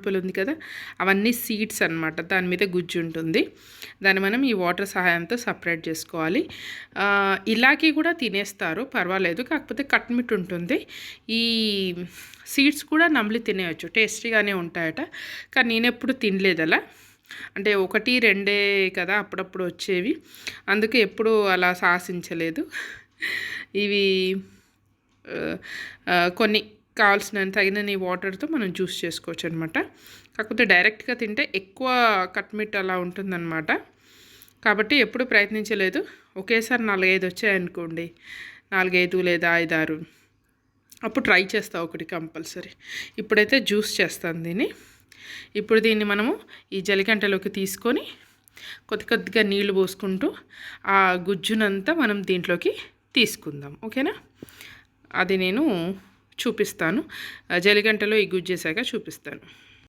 లోపల ఉంది కదా, అవన్నీ సీడ్స్ అన్నమాట. దాని మీద గుజ్జు ఉంటుంది. దాన్ని మనం ఈ వాటర్ సహాయంతో సపరేట్ చేసుకోవాలి. ఇలాగే కూడా తినేస్తారు, పర్వాలేదు. కాకపోతే కట్మిట్ ఉంటుంది. ఈ సీడ్స్ కూడా నమిలి తినేయచ్చు, టేస్టీగానే ఉంటాయట. కానీ నేను ఎప్పుడు తినలేదు అలా. అంటే 1, 2 కదా అప్పుడప్పుడు వచ్చేవి, అందుకే ఎప్పుడు అలా సాహసించలేదు. ఇవి కొన్ని కావాల్సినంత తగినన్ని వాటర్తో మనం జ్యూస్ చేసుకోవచ్చు అనమాట. కాకపోతే డైరెక్ట్గా తింటే ఎక్కువ కట్మిట్ అలా ఉంటుందన్నమాట. కాబట్టి ఎప్పుడు ప్రయత్నించలేదు. ఒకేసారి 4, 5 వచ్చాయనుకోండి, 4, 5 లేదా 5, 6 అప్పుడు ట్రై చేస్తా ఒకటి కంపల్సరీ. ఇప్పుడైతే జ్యూస్ చేస్తాను దీన్ని. ఇప్పుడు దీన్ని మనము ఈ జలిగంటలోకి తీసుకొని కొద్ది కొద్దిగా నీళ్లు పోసుకుంటూ ఆ గుజ్జునంతా మనం దీంట్లోకి తీసుకుందాం. ఓకేనా? అది నేను చూపిస్తాను. జలిగంటలో ఈ గుజ్జు వేసాక చూపిస్తాను.